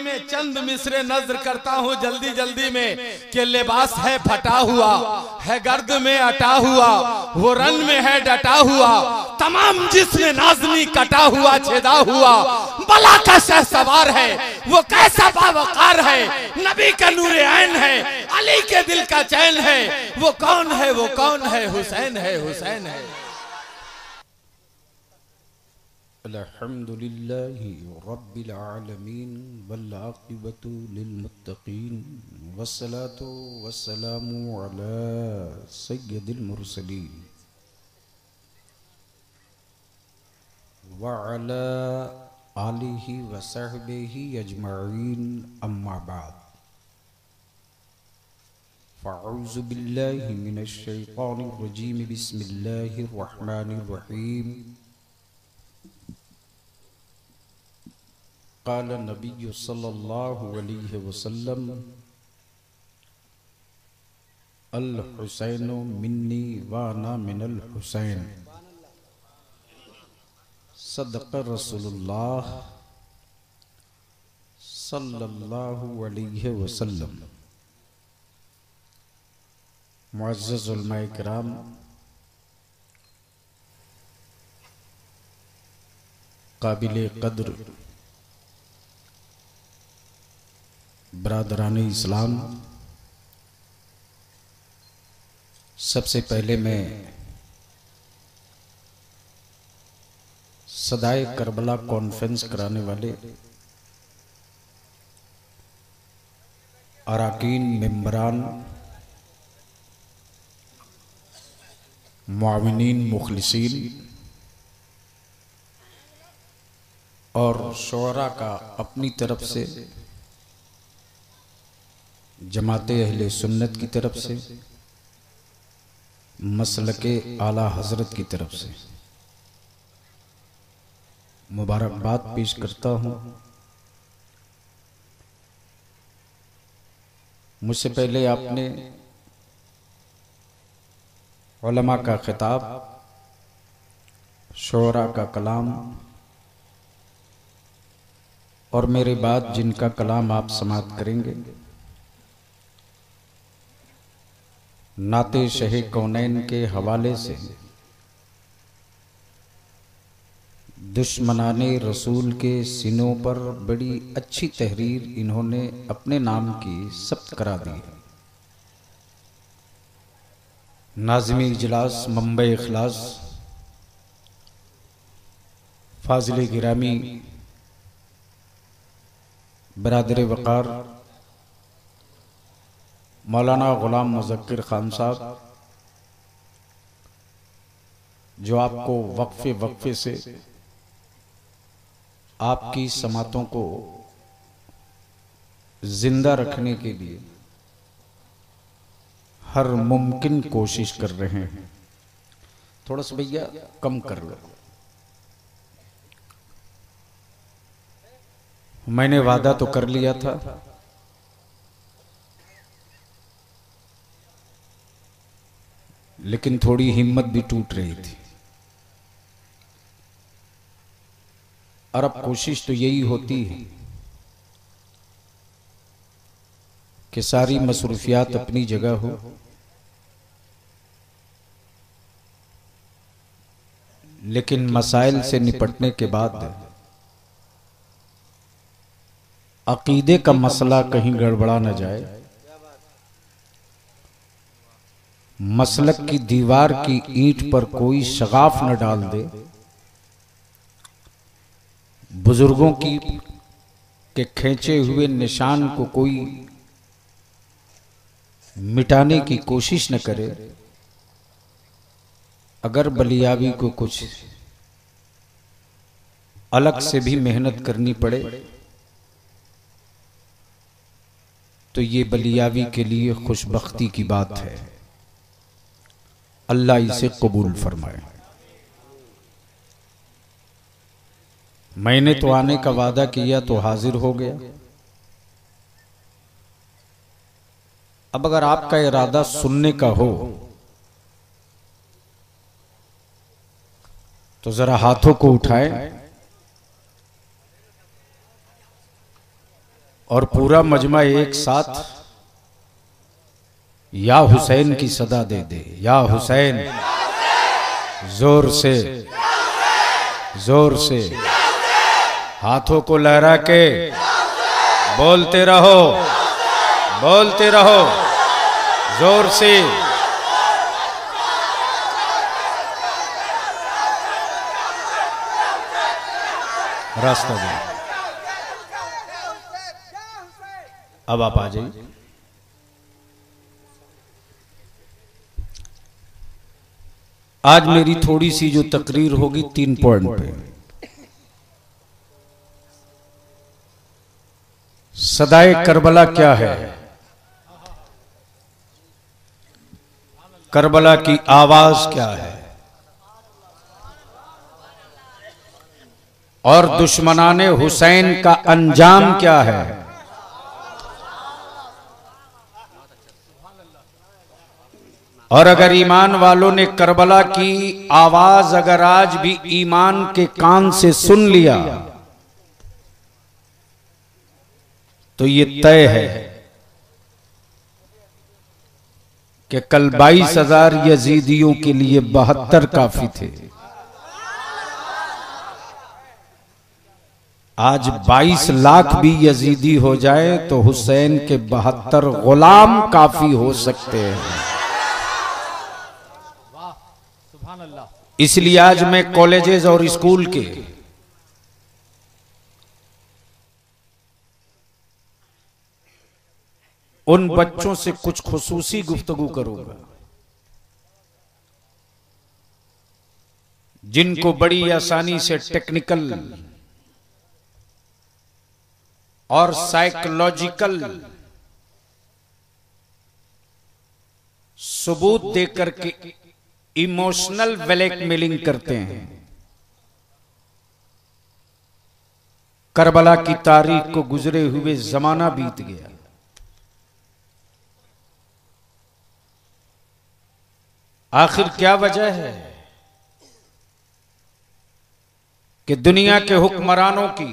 में चंद मिसरे नज्र करता हूँ जल्दी जल्दी में कि लिबास है फटा हुआ, है गर्द में अटा हुआ, वो रन में है डटा हुआ, तमाम जिस्म नाज़नी कटा हुआ छेदा हुआ, बला का शहसवार है वो कैसा बावकार है, नबी का नूर ऐन है, अली के दिल का चैन है, वो कौन है, वो कौन है, हुसैन है, हुसैन है। अल्हम्दुलिल्लाहि रब्बिल आलमीन वल आक़िबतु लिल मुत्तक़ीन वस्सलातु वस्सलामु अला सय्यिदिल मुरसलीन व अला आलिहि व सहबिहि अजमईन अम्मा बाद फ़अऊज़ु बिल्लाहि मिनश शैतानिर रजीम बिस्मिल्लाहिर रहमानिर रहीम क़ाल नबी सल्लल्लाहु अलैहि वसल्लम अल हुसैनु मिन्नी व अना मिनल हुसैन सदक़ रसूलुल्लाह सल्लल्लाहु अलैहि वसल्लम। मुअज़्ज़ज़ उलमाए किराम, काबिले क़द्र बरादरान इस्लाम, सबसे पहले मैं सदाए करबला कॉन्फ्रेंस कराने वाले अराकीन, मेंबरान, मुआविनीन, मुखलिसीन और शुअरा का अपनी तरफ से, जमाते अहले सुन्नत की तरफ से, मसलके आला हजरत की तरफ से मुबारकबाद पेश करता हूँ। मुझसे पहले आपने उलमा का खिताब, शुअरा का कलाम और मेरे बाद जिनका कलाम आप समाअत करेंगे, नाते शहे कौनैन के हवाले से दुश्मनाने रसूल के सीनों पर बड़ी अच्छी तहरीर इन्होंने अपने नाम की सब्त करा दी है। नाज़िम इजलास मंबई इखलास फाजिल गिरामी बरादर वक़ार मौलाना गुलाम मुज़क्किर खान साहब, जो आपको वक्फे वक्फे से आपकी समातों को जिंदा रखने के लिए हर मुमकिन कोशिश कर रहे हैं। थोड़ा सा भैया कम कर लो। मैंने वादा तो कर लिया था, लेकिन थोड़ी हिम्मत भी टूट रही थी। और अब कोशिश तो यही होती है कि सारी मसरूफियात अपनी जगह हो, लेकिन मसाइल से निपटने के बाद अकीदे का मसला कहीं गड़बड़ा न जाए, मसलक की दीवार की ईंट पर कोई शगाफ न डाल दे, बुजुर्गों की के खींचे हुए निशान को कोई मिटाने की कोशिश न करे। अगर बलियावी को कुछ अलग से भी मेहनत करनी पड़े तो ये बलियावी के लिए खुशबख्ती की बात है। अल्लाह इसे कबूल फरमाए। मैंने तो आने का वादा किया तो हाजिर हो गया। अब अगर आपका इरादा सुनने का हो तो जरा हाथों को उठाएं। और पूरा मजमा एक साथ या हुसैन की सदा दे दे, या हुसैन, जोर से, जोर से, हाथों को लहरा के बोलते रहो, बोलते रहो, जोर से। रास्ता दे। अब आप आ जाइए। आज मेरी थोड़ी सी जो तकरीर होगी 3 पॉइंट पे। सदाए करबला क्या है, करबला की आवाज क्या है, और दुश्मनाने हुसैन का अंजाम क्या है। और अगर ईमान वालों ने करबला की आवाज अगर आज भी ईमान के कान से सुन लिया तो ये तय है कि कल 22,000 यजीदियों के लिए 72 काफी थे। आज 22 लाख भी यजीदी हो जाए तो हुसैन के 72 गुलाम काफी हो सकते हैं। इसलिए आज मैं कॉलेजेस और स्कूल के उन बच्चों से कुछ खुसूसी गुफ्तगू करूंगा जिनको बड़ी आसानी से टेक्निकल और साइकोलॉजिकल सबूत देकर के इमोशनल ब्लैकमेलिंग करते हैं। करबला की तारीख को गुजरे हुए जमाना बीत गया। आखिर क्या वजह है कि दुनिया के हुक्मरानों की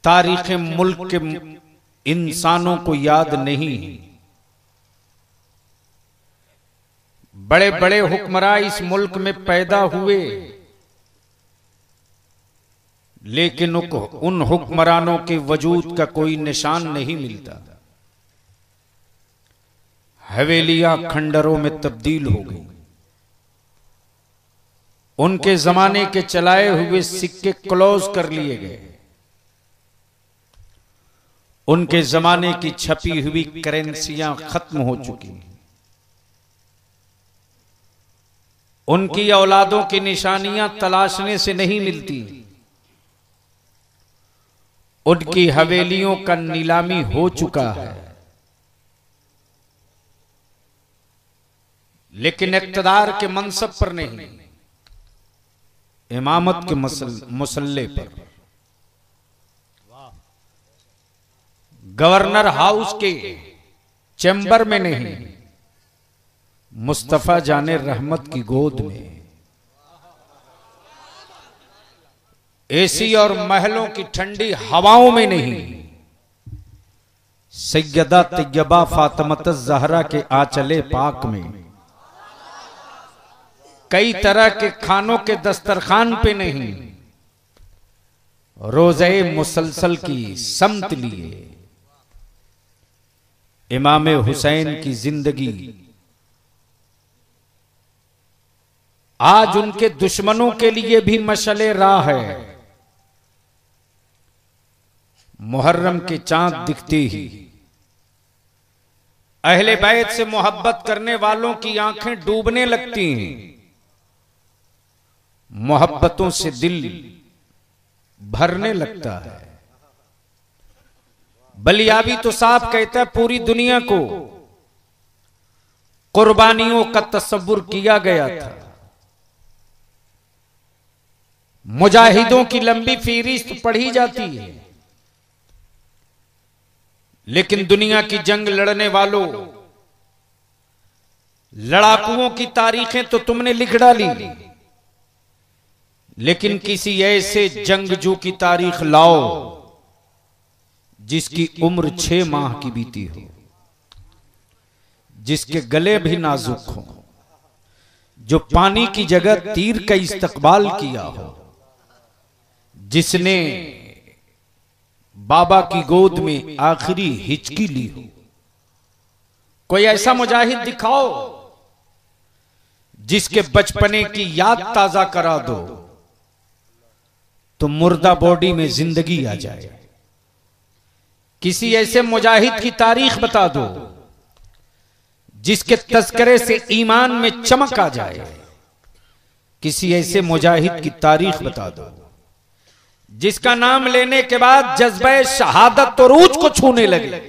तारीख मुल्क के इंसानों को याद नहीं। बड़े बड़े हुक्मरान इस मुल्क में पैदा हुए, लेकिन उन हुक्मरानों के वजूद का कोई निशान नहीं मिलता। हवेलियां खंडरों में तब्दील हो गई। उनके जमाने के चलाए हुए सिक्के क्लोज कर लिए गए। उनके जमाने की छपी हुई करेंसियां खत्म हो चुकी। उनकी औलादों की निशानियां तलाशने से नहीं मिलती। उनकी हवेलियों का नीलामी हो चुका है। लेकिन इक्तदार के मनसब पर नहीं, इमामत के मुसल्ले पर, गवर्नर हाउस के चैम्बर में नहीं, मुस्तफा जाने रहमत की गोद में, एसी और महलों की ठंडी हवाओं में नहीं, सैयदा तैयबा फातिमत ज़हरा के आंचले पाक में, कई तरह के खानों के दस्तरखान पे नहीं, रोज़े मुसलसल की समत लिए इमाम हुसैन की जिंदगी आज उनके दुश्मनों के लिए भी मशले राह है। मुहर्रम के चांद दिखते ही अहले बैत से मोहब्बत करने वालों की आंखें डूबने लगती हैं। मोहब्बतों से दिल भरने लगता है। बलियाबी तो साफ कहता है पूरी दुनिया को कुर्बानियों का तस्वुर किया गया था। मुजाहिदों की लंबी फहरिस्त पढ़ी जाती है, लेकिन दुनिया की जंग लड़ने वालों, लड़ाकुओं की तारीखें तो तुमने लिख डाली, लेकिन किसी ऐसे जंगजू की तारीख लाओ जिसकी उम्र 6 माह की बीती हो, जिसके गले भी नाजुक हो, जो पानी की जगह तीर का इस्तकबाल किया हो, जिसने बाबा की गोद में आखिरी हिचकी ली हो। कोई ऐसा मुजाहिद दिखाओ जिसके बचपने की याद ताजा करा दो तो मुर्दा बॉडी में जिंदगी आ जाए। किसी ऐसे मुजाहिद की तारीख बता दो जिसके तज़किरे से ईमान में चमक आ जाए। किसी ऐसे मुजाहिद की तारीख बता दो जिसका नाम लेने के बाद जज्बे शहादत तो रूज को छूने लगे।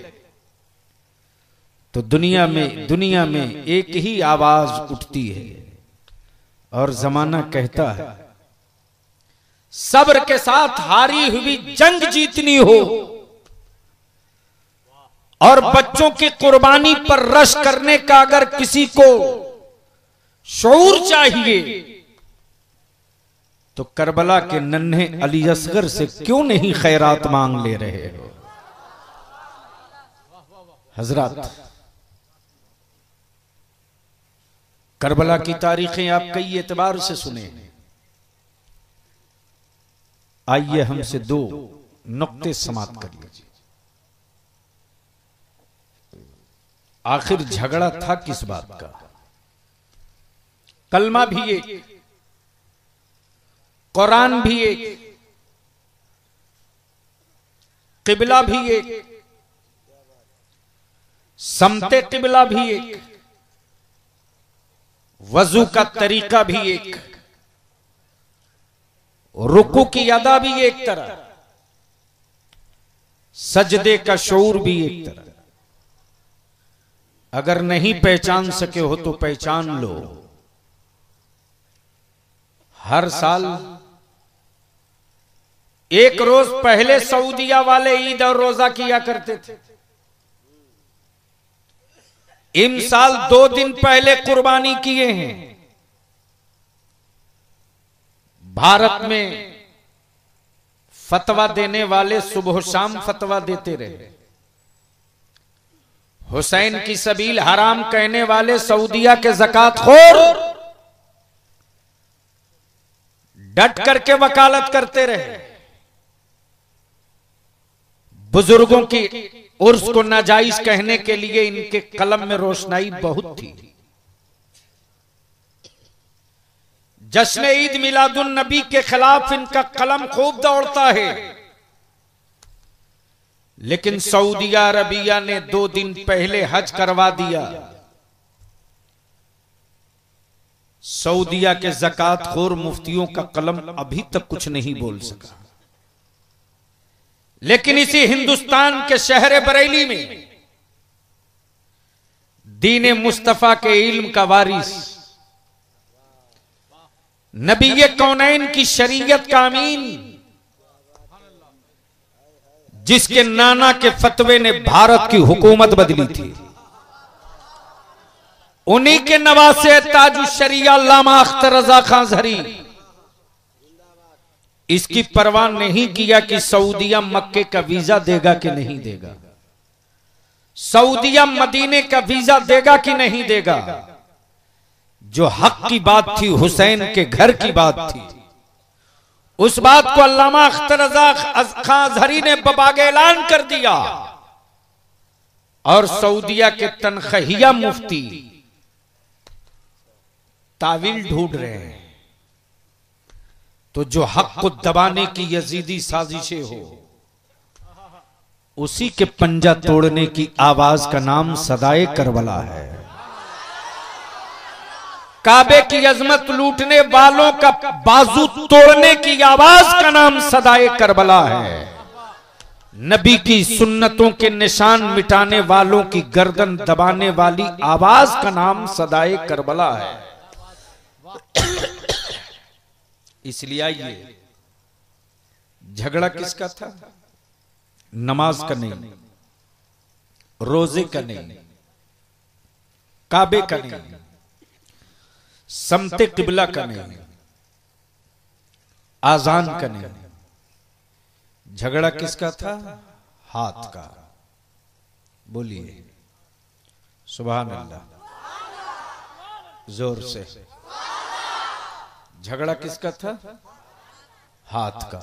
तो दुनिया में एक ही आवाज उठती है और जमाना कहता है सब्र के साथ हारी हुई जंग जीतनी हो और बच्चों की कुर्बानी पर रश करने का अगर किसी को शऊर चाहिए तो करबला के नन्हे अली असगर से क्यों नहीं खैरात मांग ले रहे हो। हजरत, करबला की तारीखें आप कई एतबार से सुने। आइए हमसे 2 नुक्ते समाप्त कर लीजिए। आखिर झगड़ा था किस बात का? कलमा भी एक, कुरान भी एक, किबला भी एक, समते किबला भी एक, वजू का तरीका भी एक, रुकू की अदा भी एक तरह, सजदे का शऊर भी एक तरह। अगर नहीं पहचान सके हो तो पहचान लो। हर साल एक रोज पहले सऊदिया वाले ईद और रोजा किया करते थे। इन साल 2 दिन पहले कुर्बानी किए हैं। भारत में फतवा देने वाले सुबह शाम फतवा देते रहे। हुसैन की सबील हराम कहने वाले सऊदिया के ज़कात खोर डट करके वकालत करते रहे। बुजुर्गों की उर्स को नाजायज कहने के लिए इनके कलम में रोशनाई बहुत थी। जश्न ईद मिलादुन नबी के खिलाफ इनका कलम खूब दौड़ता है। लेकिन सऊदिया अरबिया ने 2 दिन पहले हज करवा दिया। सऊदिया के ज़कात खोर मुफ्तियों का कलम अभी तक कुछ नहीं बोल सका। लेकिन इसी हिंदुस्तान के शहर बरेली में दीन मुस्तफा के इल्म का वारिस, नबी कौनैन की शरीयत का अमीन, जिसके नाना के फतवे ने भारत की हुकूमत बदली थी, उन्हीं के नवासे ताजु शरिया अल्लामा अख्तर रजा खान ज़हरी इसकी परवाह नहीं किया कि सऊदिया मक्के का वीजा देगा कि नहीं देगा, सऊदिया मदीने का वीजा देगा कि नहीं देगा। जो हक की बात थी, हुसैन के घर की बात थी, उस बात को अल्लामा अख्तर रजा खान ज़हरी ने बबागे ऐलान कर दिया। और सऊदिया के तनख्वाहिया मुफ्ती तावील ढूंढ रहे हैं। तो जो हक को दबाने की यजीदी साजिशें हो, उसी के पंजा तोड़ने की आवाज का नाम सदाए करबला है। काबे की अजमत लूटने वालों का बाजू तोड़ने की आवाज का नाम सदाए करबला है। नबी की सुन्नतों के निशान मिटाने वालों की गर्दन दबाने वाली आवाज का नाम सदाए करबला है। इसलिए आइए, झगड़ा किसका था? नमाज का नहीं, रोजे का नहीं, काबे का नहीं, समते किबला का नहीं, आजान का नहीं। झगड़ा किसका था? हाथ का। बोलिए सुभान अल्लाह जोर से। झगड़ा किसका था? हाथ का।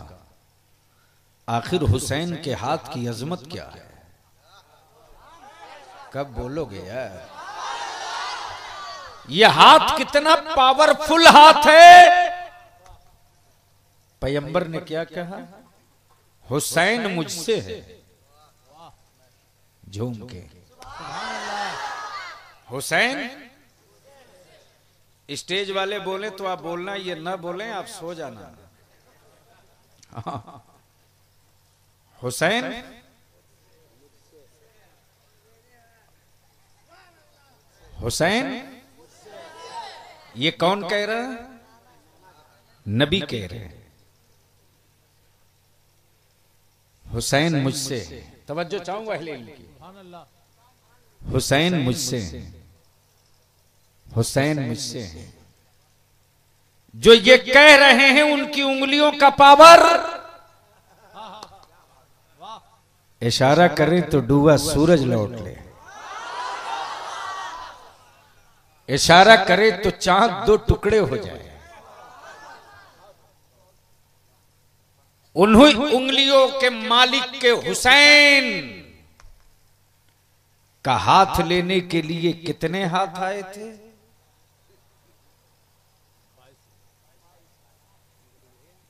आखिर हुसैन के हाथ की अजमत क्या है? कब बोलोगे यार? यह हाथ कितना पावरफुल हाथ है। पैगंबर ने क्या कहा? हुसैन मुझसे है। झूम के हुसैन। स्टेज वाले बोले तो आप बोलना, ये ना बोलें आप सो जाना। हुसैन हुसैन ये कौन कह रहा है? नबी कह रहे हैं हुसैन मुझसे। तवज्जो चाहूंगा अहले इल्म की। हुसैन मुझसे, हुसैन मुझसे। जो ये कह रहे हैं उनकी उंगलियों का पावर, इशारा करें तो डूबा सूरज लौट ले, इशारा करे तो चांद दो टुकड़े हो जाए। उन्हीं उंगलियों के मालिक के हुसैन का हाथ लेने के लिए कितने हाथ आए थे?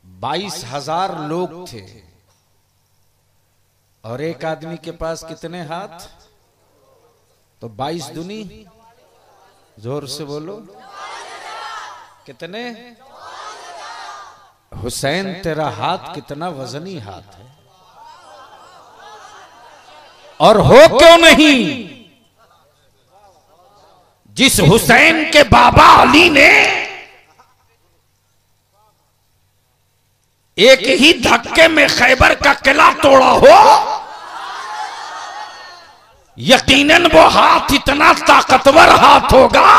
22,000 लोग थे। और एक आदमी के पास कितने हाथ? तो 22 दूनी, जोर से बोलो कितने? हुसैन तेरा हाथ कितना वजनी हाथ है। और हो क्यों नहीं, जिस हुसैन के बाबा अली ने एक ही धक्के में खैबर का किला तोड़ा हो, यकीनन वो हाथ इतना ताकतवर हाथ होगा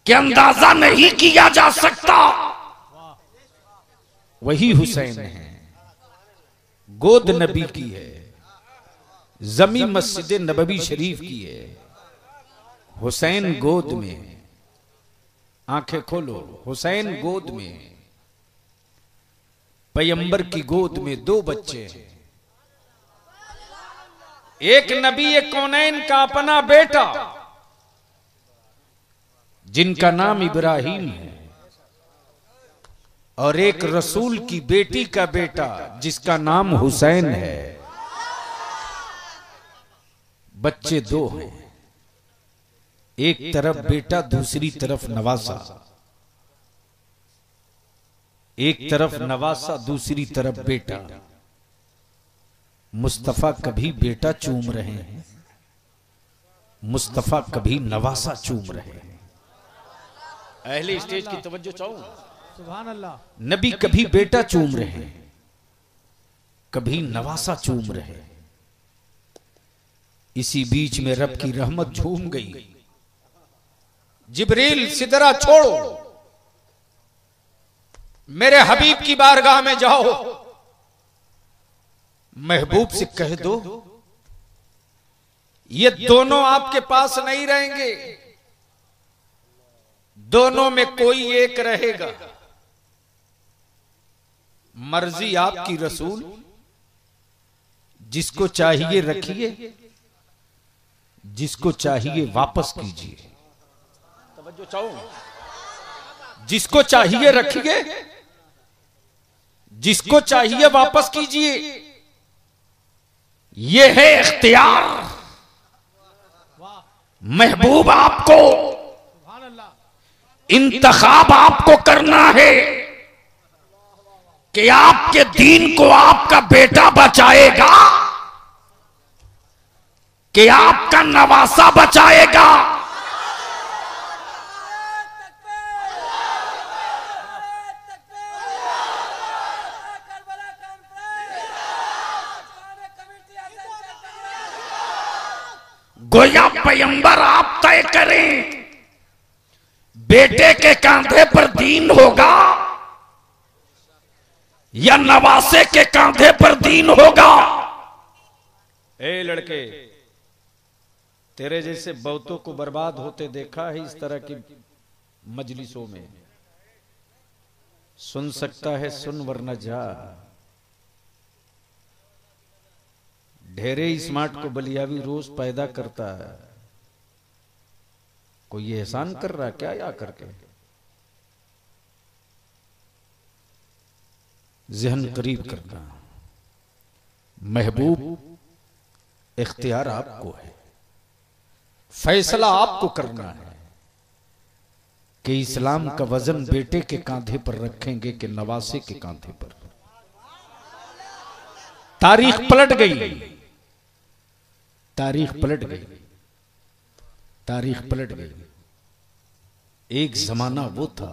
कि अंदाजा नहीं किया जा सकता। वही हुसैन है। गोद नबी की है, जमी मस्जिद नबवी शरीफ की है। हुसैन गोद में, आंखें खोलो, हुसैन गोद में, पैगंबर की गोद में 2 बच्चे हैं। एक नबी कौनैन का अपना बेटा जिनका नाम इब्राहिम है, और एक रसूल की बेटी का बेटा जिसका नाम हुसैन है। बच्चे 2 हैं, एक तरफ बेटा दूसरी तरफ नवासा। एक तरफ नवासा दूसरी तरफ बेटा। मुस्तफा कभी बेटा चूम रहे हैं, मुस्तफा कभी नवासा चूम रहे हैं। अहले स्टेज की तवज्जो चाहूं। सुभान अल्लाह। नबी कभी बेटा चूम रहे हैं, कभी नवासा चूम रहे हैं। इसी बीच में रब की रहमत झूम गई। जिब्रील सिदरा छोड़ो, मेरे हबीब की बारगाह में जाओ, महबूब से कह दो ये दोनों आपके पास नहीं रहेंगे, दोनों में कोई एक रहेगा। मर्जी आपकी रसूल, जिसको चाहिए रखिए, जिसको चाहिए वापस कीजिए। तवज्जो चाहो। जिसको चाहिए रखिए, जिसको चाहिए वापस कीजिए। ये है इख्तियार। महबूब आपको इंतखाब आपको करना है कि आपके दीन को आपका बेटा बचाएगा कि आपका नवासा बचाएगा। गोया पैगंबर आप तय करें, बेटे के कांधे पर दीन होगा या नवासे के कांधे पर दीन होगा। ए लड़के, तेरे जैसे बहुतों को बर्बाद होते देखा है इस तरह की मजलिसों में। सुन सकता है सुन, वरना जा। ढेरे स्मार्ट को बलियावी रोज पैदा करता है। कोई एहसान कर रहा क्या या करके? ज़हन करीब करना। महबूब, इख्तियार आपको है, फैसला आपको करना है कि इस्लाम का वजन बेटे के कांधे पर रखेंगे कि नवासे के कांधे पर। तारीख पलट गई, तारीख पलट गई, तारीख पलट गई। एक जमाना वो था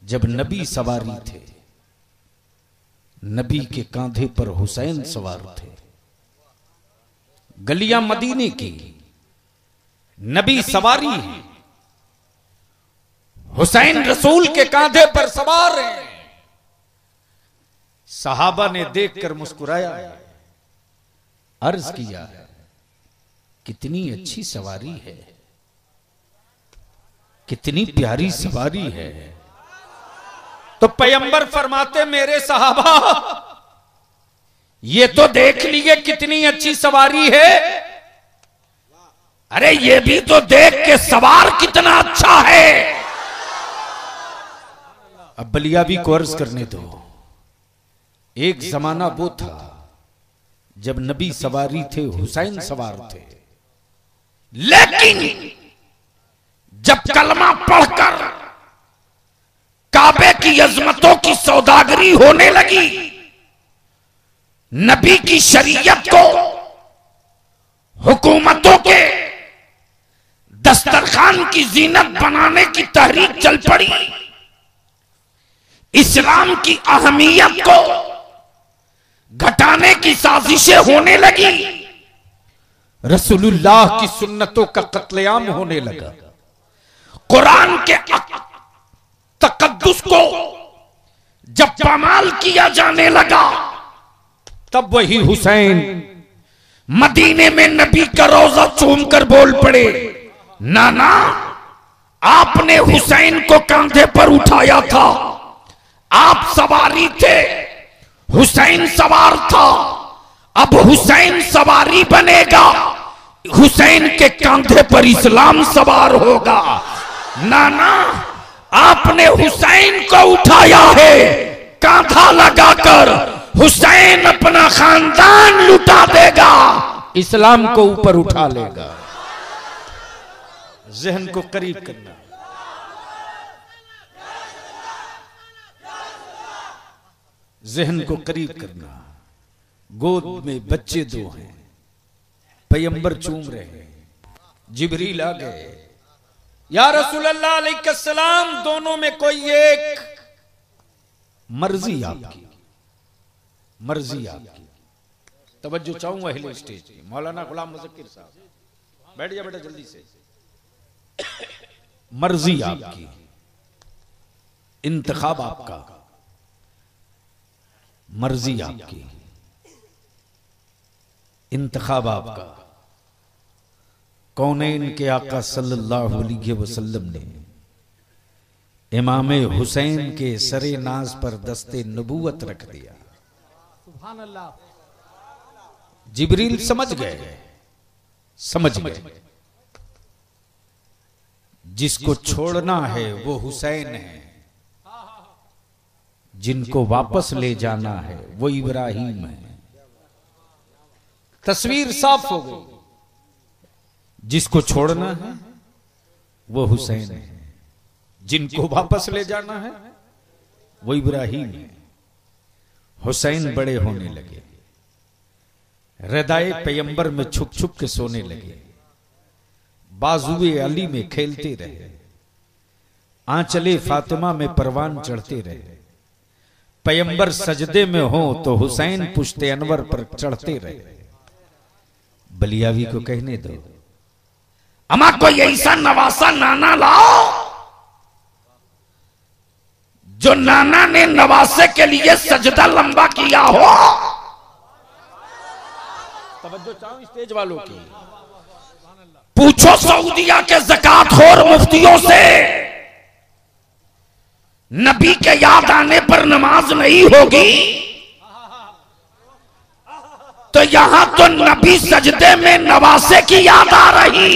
जब नबी सवारी थे, नबी के कांधे पर हुसैन सवार थे। गलियां मदीने की, नबी सवारी है, हुसैन रसूल के कांधे पर सवार है। सहाबा ने देखकर मुस्कुराया, अर्ज किया, कितनी अच्छी सवारी है, कितनी प्यारी सवारी है। तो पैगंबर फरमाते, मेरे सहाबा ये तो देख लिए कितनी अच्छी सवारी है, अरे ये भी तो देख के सवार कितना अच्छा है। अब बलियाबी को अर्ज करने दो। एक जमाना वो था जब नबी सवारी थे, हुसैन सवार थे। लेकिन जब कलमा पढ़कर काबे की अजमतों की सौदागरी होने लगी, नबी की शरीयत को हुकूमतों के दस्तरखान की जीनत बनाने की तहरीक चल पड़ी, इस्लाम की अहमियत को घटाने की साजिशें होने लगी, रसूलुल्लाह की सुन्नतों का कत्लेआम होने लगा, कुरान के तकद्दुस को जब पामाल किया जाने लगा, तब वही हुसैन मदीने में नबी का रोजा चूम कर बोल पड़े, नाना आपने हुसैन को कांधे पर उठाया था, आप सवारी थे, हुसैन सवार था, अब हुसैन सवारी बनेगा, हुसैन के कांधे पर इस्लाम सवार होगा। नाना आपने हुसैन को उठाया है, कांधा लगाकर हुसैन अपना खानदान लुटा देगा, इस्लाम को ऊपर उठा लेगा। ज़हन को करीब करना। ज़हन को करीब करना। गोद में बच्चे दो हैं, पैगंबर चूम रहे हैं, जिब्रील आ गए, या रसूल अल्लाह अलैहिस्सलाम, दोनों में कोई एक, मर्जी आपकी, मर्जी आपकी। तवज्जो चाहूंगा अहले स्टेज पे, मौलाना गुलाम मुज़क्किर साहब बैठ जा बेटा जल्दी से। मर्जी आपकी, इंतखाब आपका, मर्जी आपकी, इंतखाब आपका। कौनैन के आका सल्लल्लाहु अलैहि वसल्लम ने इमाम हुसैन के सरे नाज पर दस्ते नबूवत रख दिया। सुभान अल्लाह। जिब्रील समझ गए, समझ गए, जिसको छोड़ना है वो हुसैन है, जिनको वापस ले जाना है वो इब्राहिम है। तस्वीर साफ हो गई, जिसको छोड़ना है वो हुसैन है, जिनको वापस ले जाना है वो इब्राहिम है। हुसैन बड़े होने लगे, रदाए पैगंबर में छुप छुप के सोने लगे, बाजुए अली में खेलते रहे, आंचले फातिमा में परवान चढ़ते रहे। पैगंबर सजदे में हो तो हुसैन पुश्ते अनवर पर चढ़ते रहे। बलियावी को कहने दो, अमा कोई ऐसा नवासा नाना लाओ जो नाना ने नवासे के लिए सजदा लंबा किया हो। तवज्जो चाहो स्टेज वालों की। पूछो सऊदिया के ज़कातखोर मुफ्तियों से, नबी के याद आने पर नमाज नहीं होगी? तो यहां तो नबी सजदे में नवासे की याद आ रही।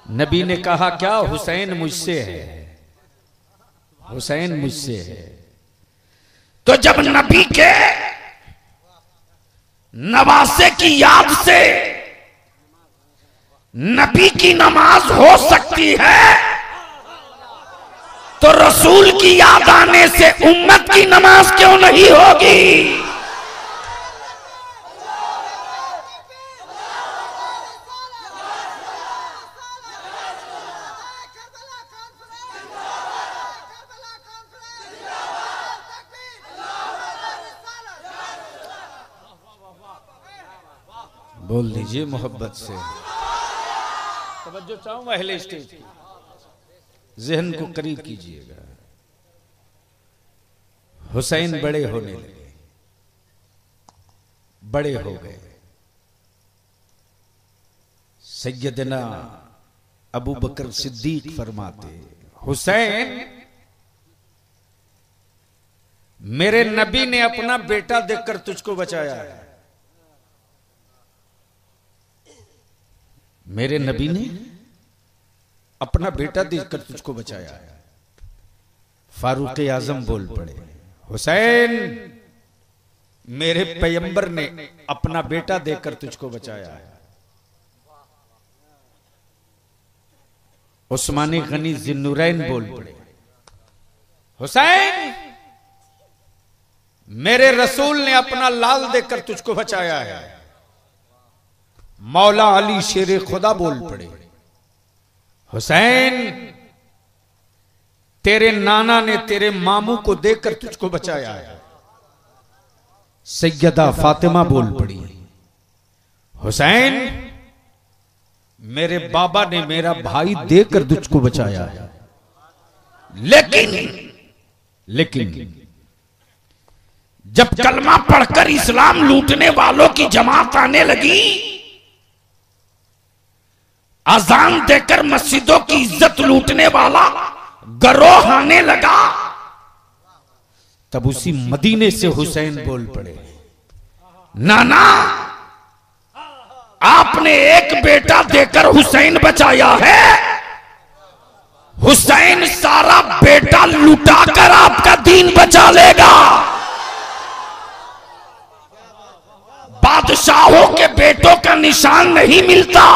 नबी ने कहा क्या हुसैन मुझसे है, हुसैन मुझसे है। तो जब नबी के नवासे की याद से नबी की नमाज हो सकती है, तो रसूल की याद आने से उम्मत की नमाज क्यों नहीं होगी? बोल दीजिए मोहब्बत से। तवज्जो चाहूं अहले स्टेज की, जहन को करीब कीजिएगा। हुसैन बड़े होने लगे, बड़े हो गए। सैयदना अबू बकर सिद्दीक फरमाते, हुसैन मेरे नबी ने अपना बेटा देखकर तुझको बचाया है। मेरे नबी ने अपना बेटा देखकर तुझको बचाया है। फारूक आजम बोल पड़े, हुसैन मेरे पैगंबर ने अपना बेटा देकर तुझको बचाया है। उस्मानी गनी जिन्नुरैन बोल पड़े, हुसैन मेरे रसूल ने अपना लाल देकर तुझको बचाया है। मौला अली शेर खुदा बोल पड़े, हुसैन तेरे नाना ने तेरे मामू को देकर तुझको बचाया है। सैयदा फातिमा बोल पड़ी, हुसैन मेरे बाबा ने मेरा भाई देकर तुझको बचाया है। लेकिन जब कलमा पढ़कर इस्लाम लूटने वालों की जमात आने लगी, अजान देकर मस्जिदों की इज्जत लूटने वाला गरोह आने लगा, तब उसी मदीने से हुसैन बोल पड़े, नाना आपने एक बेटा देकर हुसैन बचाया है, हुसैन सारा बेटा लुटाकर आपका दीन बचा लेगा। बादशाहों के बेटों का निशान नहीं मिलता,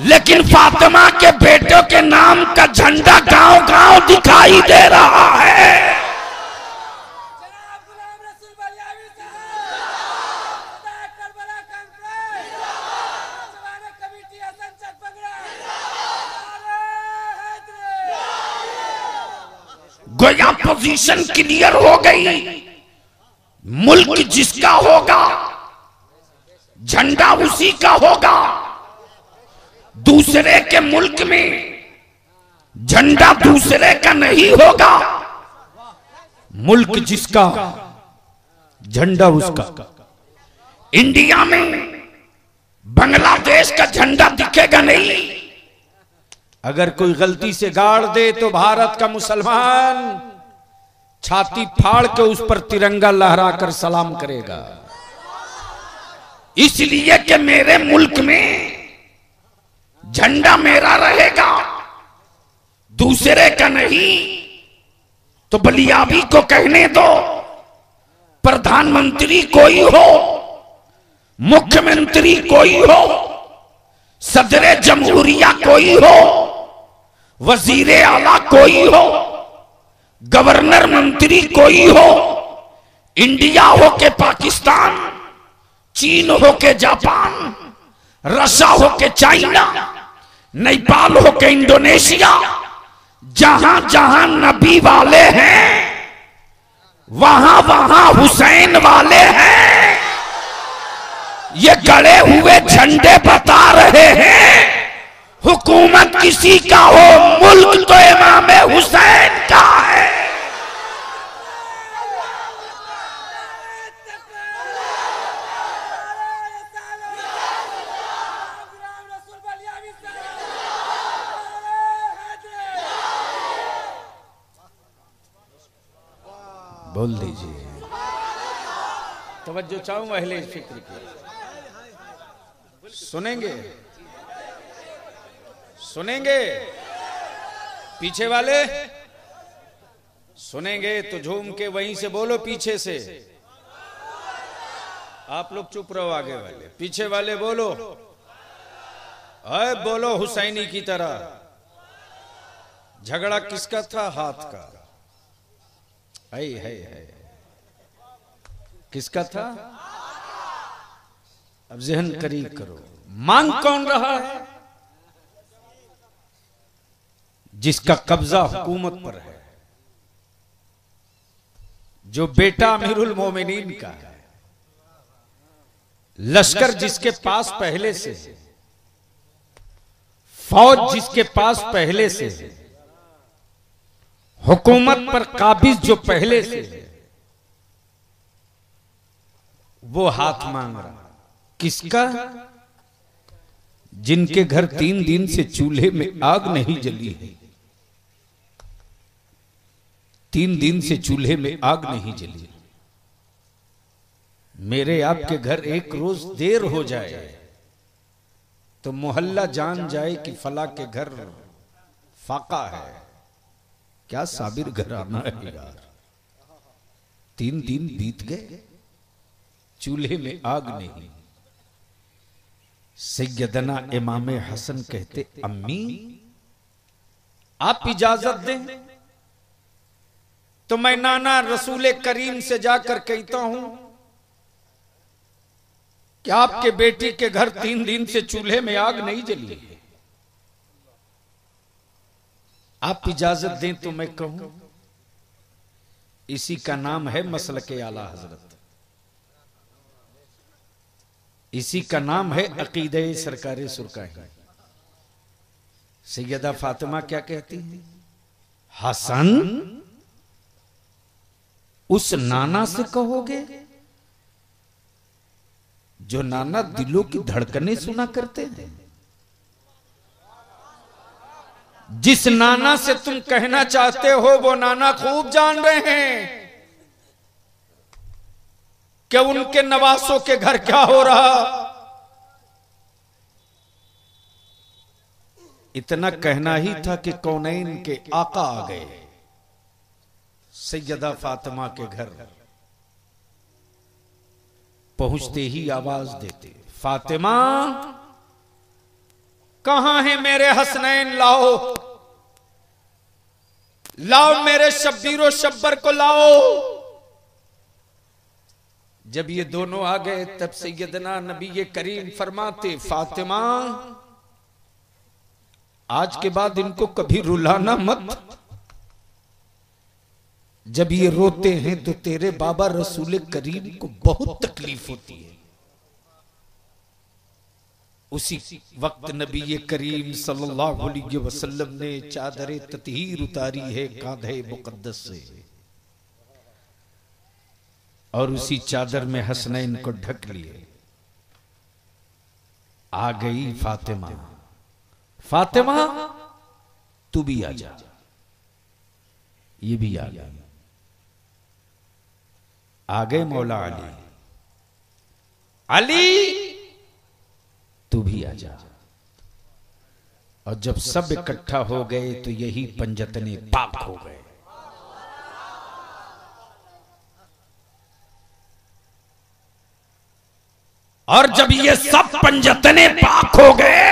लेकिन फातिमा के बेटों के नाम का झंडा गांव गांव दिखाई दे रहा है। गोया पोजीशन क्लियर हो गई, मुल्क जिसका होगा झंडा उसी का होगा। दूसरे के मुल्क में झंडा दूसरे का नहीं होगा, मुल्क जिसका झंडा उसका। इंडिया में बांग्लादेश का झंडा दिखेगा नहीं, अगर कोई गलती से गाड़ दे तो भारत का मुसलमान छाती फाड़ के उस पर तिरंगा लहराकर सलाम करेगा। इसलिए कि मेरे मुल्क में झंडा मेरा रहेगा, दूसरे का नहीं। तो बलियाबी को कहने दो, प्रधानमंत्री कोई हो, मुख्यमंत्री कोई हो, सदरे जमहूरिया कोई हो, वजीरे आला कोई हो, गवर्नर मंत्री कोई हो, इंडिया हो के पाकिस्तान, चीन हो के जापान, रशिया हो के चाइना, नेपाल हो के इंडोनेशिया, जहां जहां नबी वाले हैं वहां वहां हुसैन वाले हैं। ये गड़े हुए झंडे बता रहे हैं हुकूमत किसी का हो, मुल्क तो इमाम हुसैन का है। बोल दीजिए, तवज्जो चाहूं अहले फिक्र की। सुनेंगे सुनेंगे, पीछे वाले सुनेंगे तो झूम के वहीं से बोलो, पीछे से। आप लोग चुप रहो, आगे वाले पीछे वाले बोलो, अरे बोलो हुसैनी की तरह। झगड़ा किसका था? हाथ का। है किसका था? अब जहन करीब करो, मांग कौन रहा है? जिसका कब्जा हुकूमत पर है, जो बेटा अमीरुल मोमिनीन का है, लश्कर जिसके पास पहले से है, फौज जिसके पास पहले से है, हुकूमत पर काबिज जो पहले से है, वो हाथ मांग रहा। किसका? जिनके घर 3 दिन से चूल्हे में आग नहीं जली है। 3 दिन से चूल्हे में आग नहीं जली। मेरे आपके घर एक रोज देर हो जाए तो मोहल्ला जान जाए कि फला के घर फाका है। क्या साबिर घराना है यार। 3 दिन बीत गए, चूल्हे में आग नहीं। सैयदना इमाम हसन कहते, अम्मी आप इजाजत दें तो मैं नाना रसूल करीम से जाकर कहता हूं कि आपके बेटी के घर 3 दिन से चूल्हे में आग नहीं जली है। आप इजाजत दें तो मैं कहूं। इसी का नाम है मसलके आला हजरत, इसी का नाम है अकीदे सरकारे सुरकाही। सैयदा फातिमा क्या कहती है? हसन उस नाना से कहोगे जो नाना दिलों की धड़कनें सुना करते हैं। जिस नाना से तुम कहना चाहते हो वो नाना खूब जान रहे हैं कि उनके नवासों के घर क्या हो रहा। इतना कहना ही था कि कौनैन के आका आ गए सैयदा फातिमा के घर। पहुंचते ही आवाज देते, फातिमा कहां है मेरे हसनैन? लाओ लाओ मेरे शब्बीरो शब्बर को लाओ। जब ये दोनों आ गए तब सैयदना नबी ये करीम फरमाते, फातिमा आज के बाद इनको कभी रुलाना मत। जब ये रोते हैं तो तेरे बाबा रसूल करीम को बहुत तकलीफ होती है। उसी वक्त नबी ये करीम सल्लल्लाहु अलैहि वसल्लम ने चादर ततहीर उतारी है कांधे मुकद्दस से, और उसी चादर में हसनैन को ढक लिए। आ गई फातिमा। फातिमा तू भी आ जा। ये भी आ गया। आ गए मौला अली। अली तू भी आ जा। और जब सब इकट्ठा हो गए तो यही पंजतने पाक हो गए। और जब ये सब पंजतने पाक हो गए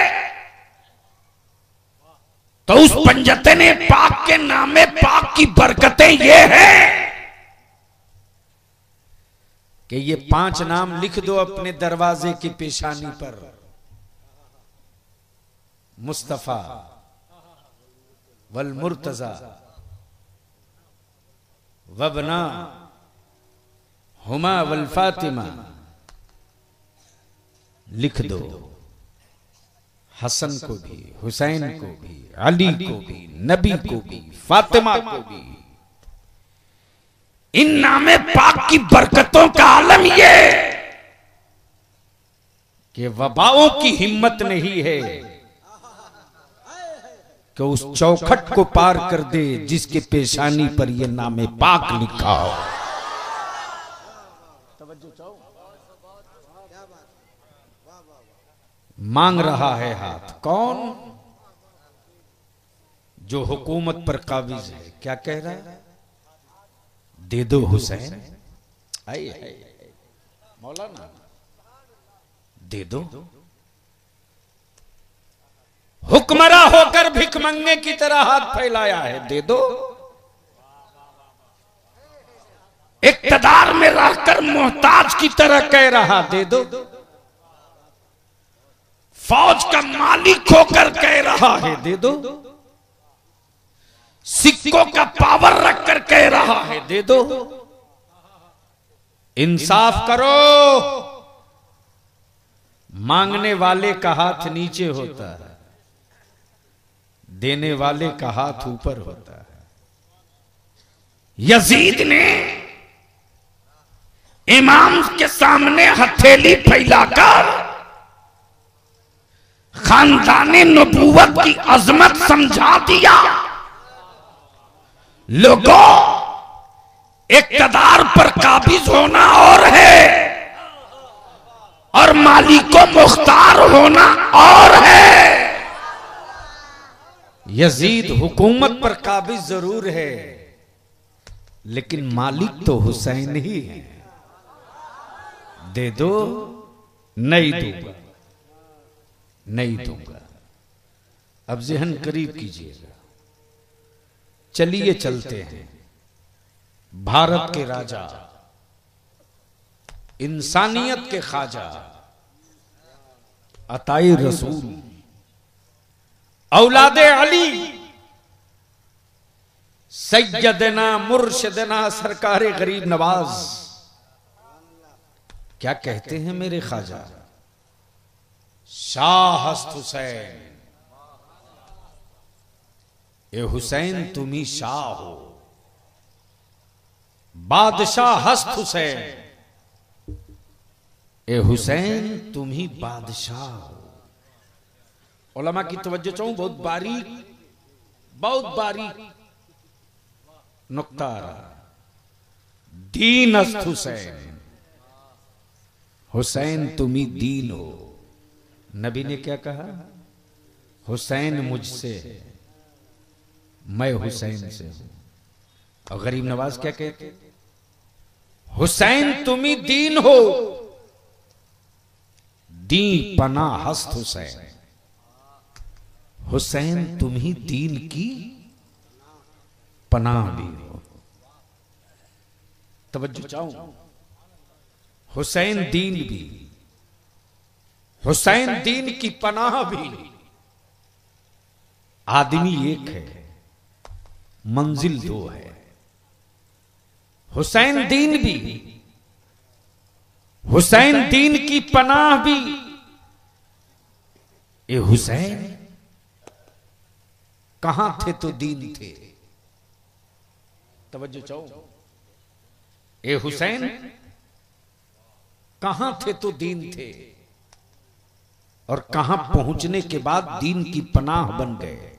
तो उस पंजतने पाक के नामे पाक की बरकतें ये है कि ये 5 नाम लिख दो अपने दरवाजे की पेशानी पर। मुस्तफा वल मुर्तजा वबना हुमा वल फातिमा लिख दो। हसन को भी, हुसैन को भी, अली को भी, नबी को भी, फातिमा को भी। इन नामे पाक की बरकतों का आलम ये कि वबाओं की हिम्मत नहीं है कि उस चौखट को पार कर दे जिसके पेशानी पर ये नामे पाक लिखा हो। मांग रहा है हाथ कौन? जो हुकूमत पर काबिज है। क्या कह रहा है? दे दो हुसैन। आइए मौलाना, दे दो। हुक्मरा होकर भिखमंगे की तरह हाथ फैलाया है, दे दो। इक्तदार में रहकर मोहताज की तरह कह रहा, दे दो। फौज का मालिक होकर कह रहा है, दे दो। सिक्कों का पावर रखकर कह रहा है, दे दो। इंसाफ करो। मांगने वाले का हाथ नीचे होता है, देने वाले का हाथ ऊपर होता है। यजीद ने इमाम के सामने हथेली फैलाकर खानदानी नबूवत की अजमत समझा दिया। लोगों, इक़्तिदार पर काबिज होना और है और मालिको मुख्तार होना और है। यजीद हुकूमत पर काबिज जरूर है, लेकिन मालिक तो हुसैन ही है। दे दो। नहीं दूंगा, नहीं दूंगा। अब ज़हन करीब कीजिएगा। चलिए चलते हैं। भारत के राजा, इंसानियत के ख्वाजा, अताई रसूल, औलादे अली, सैयदना मुर्शिदना सरकारे गरीब नवाज क्या कहते हैं मेरे ख्वाजा? शाह हस्त हुसैन, ए हुसैन तुम ही शाह हो। बादशाह हस्त हुसैन, ए हुसैन तुम ही बादशाह हो। उलमा की तवज्जो चाहूं, बहुत बारीक नुक्ता आ रहा। दीन हस्त हुसैन, हुसैन तुम ही दीन हो। नबी ने क्या कहा? हुसैन मुझसे है, मैं हुसैन से हूं। और गरीब नवाज क्या कहते? हुसैन तुम ही दीन हो, दी पना हस्त हुसैन। हुसैन तुम ही दीन की पनाह भी हो। तवज्जो चाहूं, हुसैन दीन भी, हुसैन दीन की पनाह भी। आदमी एक है, मंजिल दो है। हुसैन दीन भी, हुसैन दीन की पनाह भी। ये हुसैन कहां थे तो दीन थे। तवज्जो चाहो, ये हुसैन कहां थे तो दीन थे, और कहां पहुंचने के बाद दीन की पनाह बन गए।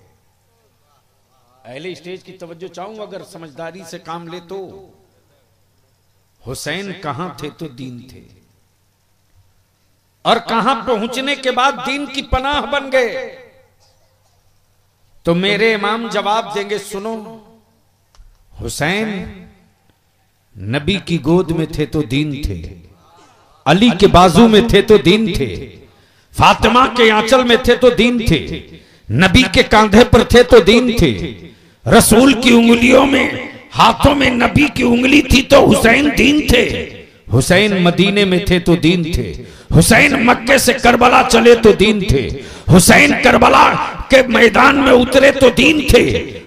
अहले स्टेज की तवज्जो चाहूं, अगर समझदारी से काम ले तो हुसैन कहां थे तो दीन थे, और कहां पहुंचने के बाद दीन की पनाह बन गए। तो मेरे इमाम जवाब देंगे, सुनो, हुसैन नबी की गोद में थे तो दीन थे, अली के बाजू में थे तो दीन थे, फातिमा के आंचल में थे तो दीन थे, नबी के कंधे पर थे तो दीन थे, रसूल की उंगलियों में, हाथों में नबी की उंगली थी तो हुसैन दीन थे। हुसैन मदीने में थे तो दीन थे, हुसैन मक्के से करबला चले तो दीन थे, हुसैन करबला के मैदान में उतरे तो दीन थे,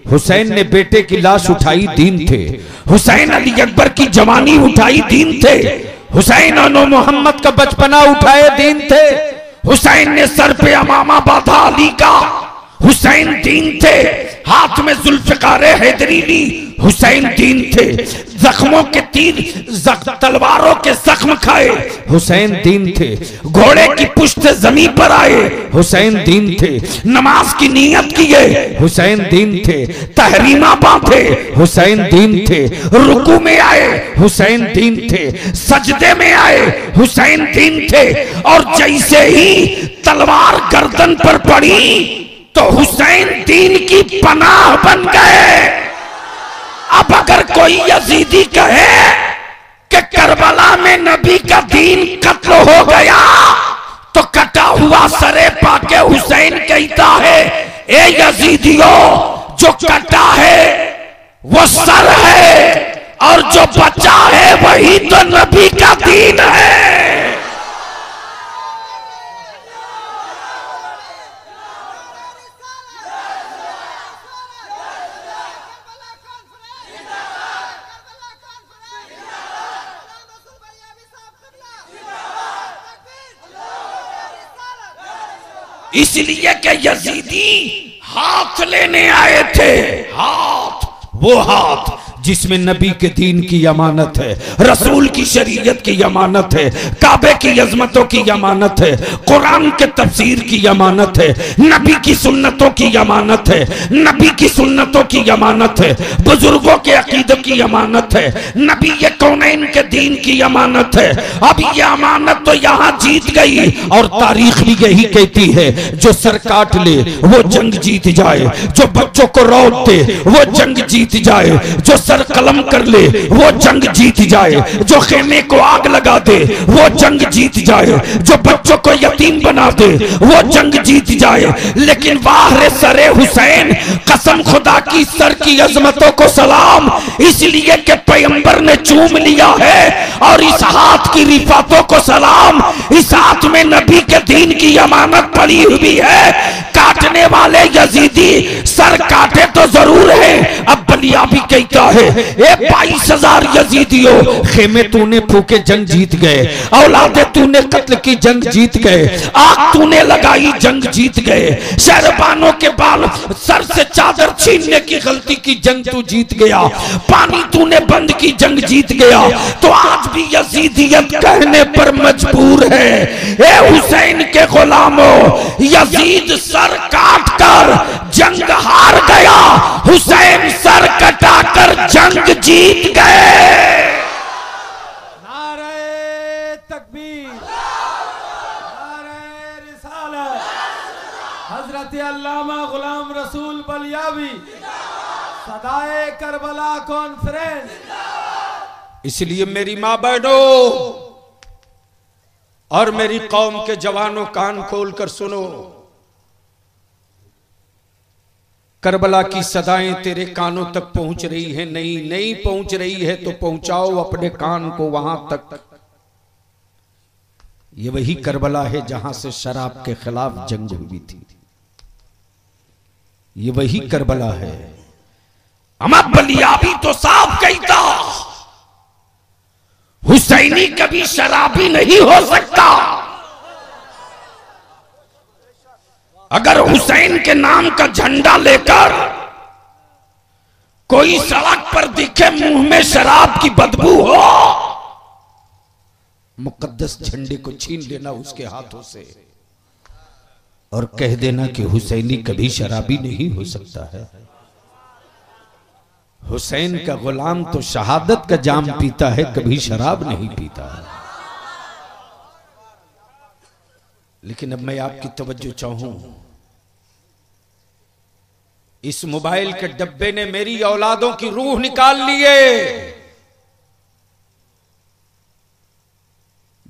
हुसैन ने बेटे की लाश उठाई दीन थे, हुसैन अली अकबर की जवानी उठाई दीन थे, हुसैन और मोहम्मद का बचपना उठाए दीन थे, हुसैन ने सर पे अमामा बांधा अली का, हुसैन दीन थे, हाथ में जुल्फिकार हैदरी ली, हुसैन दीन थे, जख्मों के तीर तलवारों के जख्म खाए, हुसैन दीन थे, घोड़े की पुश्त जमीन पर आए, हुसैन दीन थे, नमाज की नियत किए, हुसैन दीन थे, तहरीमा बांधे, हुसैन दीन थे, रुकू में आए, हुसैन दीन थे, सजदे में आए, हुसैन दीन थे, और जैसे ही तलवार गर्दन पर पड़ी तो हुसैन दीन की पनाह बन गए। अब अगर कोई यजीदी कहे कि करबला में नबी का दीन कत्ल हो गया तो कटा हुआ सरे पाके हुसैन कहता है, ए यजीदियों, जो कटा है वो सर है और जो बचा है वही तो नबी का दीन है। इसलिए कि यजीदी हाथ लेने आए थे, हाथ, वो हाथ जिसमें नबी के दीन की अमानत है, रसूल की शरीयत की अमानत है, काबे की अजमतों की अमानत है, कुरान के तफसीर की अमानत है, नबी की सुन्नतों की अमानत है, नबी की सुन्नतों की अमानत है, बुजुर्गों के अकीदत की अमानत है, नबी ये कौनैन के दीन की अमानत है। अब ये अमानत तो यहाँ जीत गई और तारीख भी यही कहती है, जो सर काट ले वो जंग जीत जाए, जो बच्चों को रौत दे वो जंग जीत जाए, जो सर कलम कर ले वो जंग जीत जाए, जो खेमे को आग लगा दे वो जंग जीत जाए, जो बच्चों को यतीम बना दे वो जंग जीत जाए। लेकिन वाह रे सरे हुसैन, कसम खुदा की सर की अजमतों को सलाम, इसलिए कि पैगंबर ने चूम लिया है, और इस हाथ की रिफातों को सलाम, इस हाथ में नबी के दीन की अमानत पड़ी हुई है। काटने वाले यजीदी सर काटे तो जरूर है। अब बलिया भी कहता है, ए 22,000 यजीदियों, खेमे तूने फूके जंग जीत गए, औलादे तूने कत्ल की जंग जीत गए, आग तूने लगाई जंग जीत गए, शहरबानों के बाल सर से चादर छीनने की गलती की जंग तू जीत गया, पानी तूने बंद की जंग जीत गया, तो आज भी यजीदियत कहने पर मजबूर है। ए हुसैन के गुलामों, यजीद सर काट कर जंग हार गया, हुसैन सर कटाकर जंग जीत गए। नारे तकबीर, नारे रिसालत, हजरत अल्लामा गुलाम रसूल बलियावी, सदाए करबला कॉन्फ्रेंस। इसलिए मेरी मां बहनों और मेरी कौम के जवानों, कान खोलकर सुनो, करबला की सदाएं तेरे कानों तक पहुंच रही है, नहीं पहुंच रही है तो पहुंचाओ अपने कान को वहां तक। ये वही करबला है जहां से शराब के खिलाफ जंग हुई थी, ये वही करबला है। अहमद बलियावी तो साफ कहता, हुसैनी कभी शराबी नहीं हो सकता। अगर हुसैन के नाम का झंडा लेकर कोई सड़क पर दिखे मुंह में शराब की बदबू हो, मुकद्दस झंडे को छीन लेना उसके हाथों से और कह देना कि हुसैनी कभी शराबी नहीं हो सकता है। हुसैन का गुलाम तो शहादत का जाम पीता है, कभी शराब नहीं पीता है। लेकिन अब मैं आपकी तवज्जो चाहूं, इस मोबाइल के डब्बे ने मेरी औलादों की रूह निकाल लिए।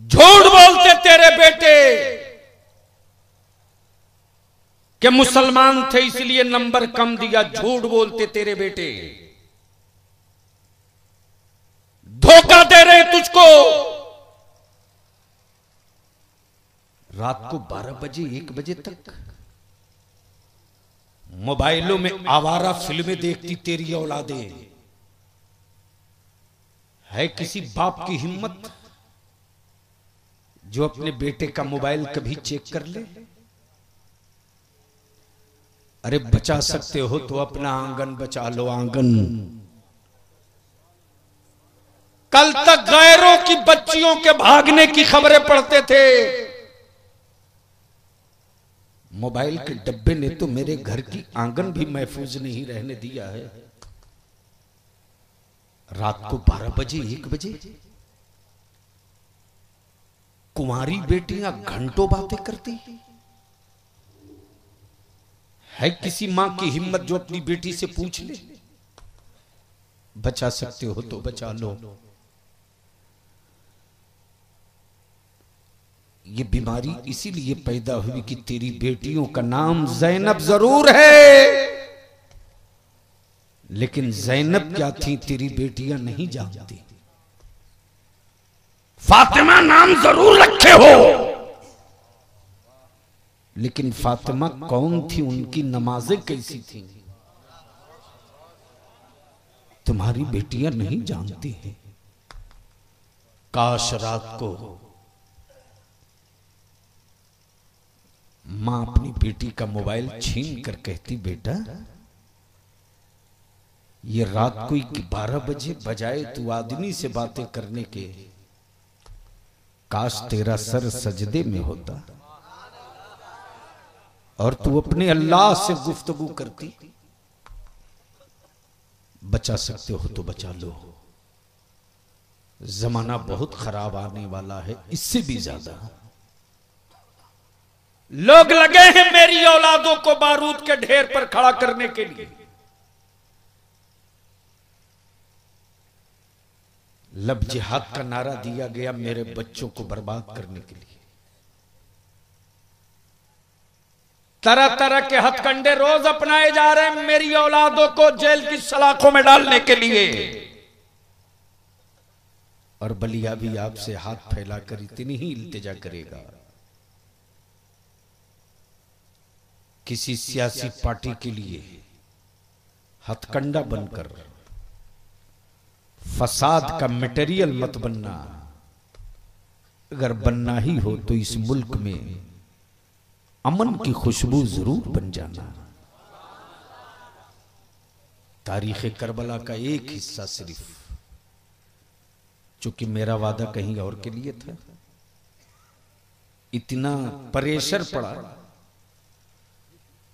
झूठ बोलते तेरे बेटे कि मुसलमान थे इसलिए नंबर कम दिया, झूठ बोलते तेरे बेटे, धोखा दे रहे तुझको। रात को 12 बजे 1 बजे तक मोबाइलों में आवारा फिल्में देखती तेरी औलादें। है किसी बाप की हिम्मत जो अपने बेटे का मोबाइल कभी चेक कर ले? अरे बचा सकते हो तो अपना आंगन बचा लो, आंगन। कल तक गैरों की बच्चियों के भागने की खबरें पढ़ते थे, मोबाइल के डब्बे ने तो मेरे घर की आंगन भी महफूज नहीं रहने दिया है। रात को 12 बजे 1 बजे कुंवारी बेटियां घंटों बातें करती है। किसी मां की हिम्मत जो अपनी बेटी से पूछ ले? बचा सकते हो तो बचा लो। ये बीमारी इसीलिए पैदा हुई कि तेरी बेटियों का नाम जैनब जरूर है, लेकिन जैनब क्या थी तेरी बेटियां नहीं जानती। फातिमा नाम जरूर रखे हो, लेकिन फातिमा कौन थी, उनकी नमाजें कैसी थी, तुम्हारी बेटियां नहीं जानती हैं। काश रात को मां अपनी बेटी का मोबाइल छीन कर कहती, बेटा ये रात को 12 बजे बजाए तू आदमी से बातें करने के, काश तेरा सर सजदे में होता और तू अपने अल्लाह से गुफ्तगू करती। बचा सकते हो तो बचा लो, जमाना बहुत खराब आने वाला है, इससे भी ज्यादा। लोग लगे हैं मेरी औलादों को बारूद के ढेर पर खड़ा करने के लिए। लब जिहाद का नारा दिया गया मेरे बच्चों को बर्बाद करने के लिए। तरह तरह के हथकंडे रोज अपनाए जा रहे हैं मेरी औलादों को जेल की सलाखों में डालने के लिए। और बलिया भी आपसे हाथ फैलाकर इतनी ही इल्तिजा करेगा, किसी सियासी पार्टी के लिए हथकंडा बनकर फसाद का मटेरियल मत बनना। अगर बनना ही हो तो इस मुल्क में अमन की खुशबू जरूर बन जाना। तारीख करबला का एक हिस्सा सिर्फ, चूंकि मेरा वादा कहीं और के लिए था, इतना प्रेशर पड़ा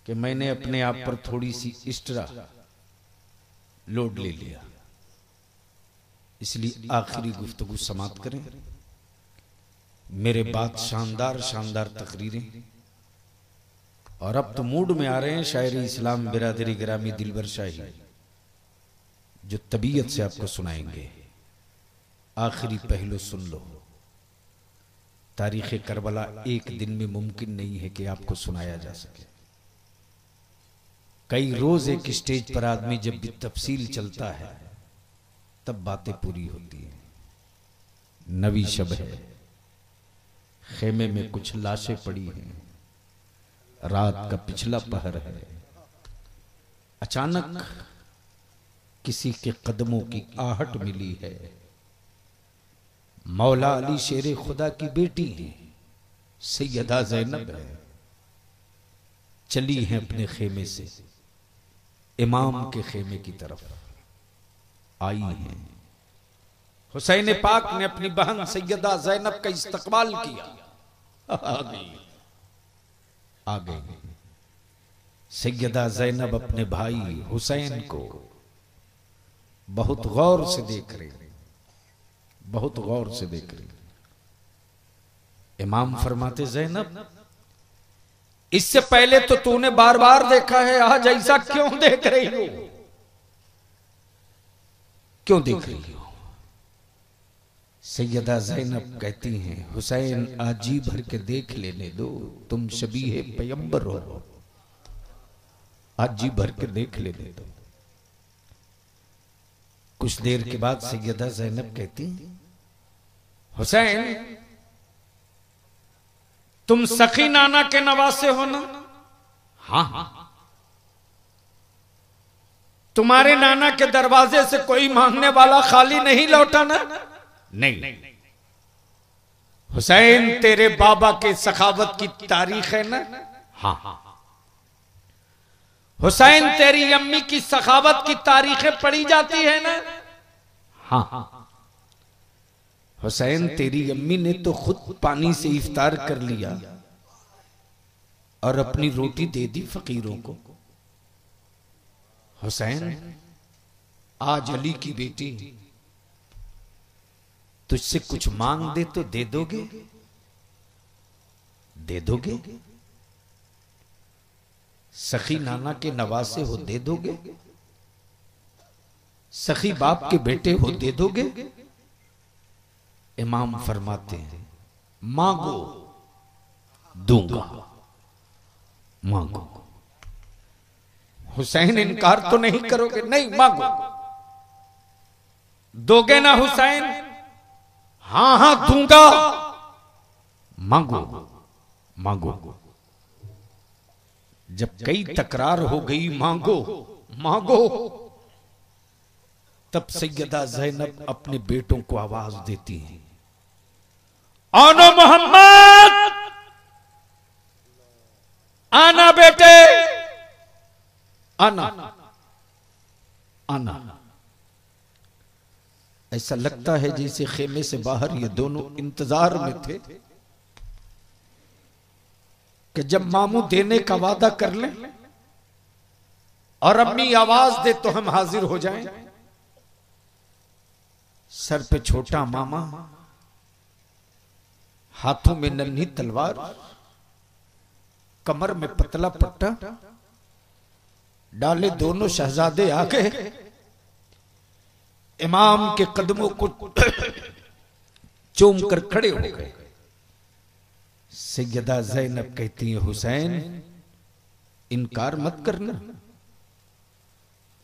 कि मैंने अपने आप पर थोड़ी सी एक्स्ट्रा लोड ले लिया। इसलिए आखिरी गुफ्तगू समाप्त करें। मेरे बाद शानदार शानदार तकरीरें, और अब तो मूड में आ रहे हैं शायरी इस्लाम बिरादरी ग्रामी दिलबर शाही, जो तबीयत से आपको सुनाएंगे। आखिरी पहलू सुन लो। तारीख करबला एक दिन में मुमकिन नहीं है कि आपको सुनाया जा सके। कई रोज एक स्टेज पर आदमी जब भी तफसील चलता है तब बातें पूरी होती है। नवी शब है, खेमे में कुछ लाशें पड़ी हैं, रात का पिछला पहर है, अचानक किसी के कदमों की आहट मिली है। मौला अली शेरे खुदा की बेटी है, सैयदा जैनब है, चली हैं अपने खेमे से इमाम के खेमे की तरफ आई हैं। हुसैन पाक ने अपनी बहन सैयदा जैनब का इस्तकबाल किया। आ गई सैयदा जैनब अपने भाई हुसैन को बहुत गौर से देख रही, बहुत गौर से देख रही। इमाम फरमाते, जैनब इससे पहले तो तूने बार बार देखा है, आज ऐसा क्यों देख रही हो? क्यों देख रही हो? सैयदा जैनब कहती हैं, हुसैन आज जी भर के देख लेने दो, तुम शबीहे पैगंबर हो, आज जी भर के देख लेने दो। कुछ देर के बाद सैयदा जैनब कहती, हुसैन तुम सखी नाना के नवासे हो ना? हाँ। तुम्हारे नाना के दरवाजे से कोई मांगने वाला खाली नहीं लौटा ना? नहीं। हुसैन तेरे बाबा के सखावत की तारीख है ना? हाँ। हुसैन तेरी अम्मी की सखावत की तारीखें पढ़ी जाती है ना? हाँ। हुसैन तेरी अम्मी ने तो खुद पानी से इफ्तार कर लिया और अपनी रोटी दे दी फकीरों को। हुसैन आज अली की बेटी तुझसे कुछ मांग दे तो दे दोगे? दे दोगे? सखी नाना के नवासे हो दे दोगे? सखी बाप के बेटे हो दे दोगे? इमाम फरमाते हैं मांगो दूंगा, मांगो। हुसैन इनकार तो नहीं करोगे? नहीं, मांगो। दोगे ना हुसैन? हाँ हाँ दूंगा। मांगो, मांगो। जब कई तकरार हो गई मांगो मांगो, तब सैयदा ज़ैनब अपने बेटों को आवाज देती हैं, आना मोहम्मद, आना बेटे, आना आना। ऐसा लगता है जैसे खेमे से बाहर ये दोनों इंतजार में थे कि जब मामू देने का वादा कर लें और अम्मी आवाज दे तो हम हाजिर हो जाएं। सर पे छोटा मामा, हाथों में नन्ही तलवार, कमर में पतला पट्टा डाले दोनों शहजादे आ गए, इमाम के कदमों को चूम कर खड़े हो गए। सैयदा ज़ैनब कहती है, हुसैन इनकार मत करना,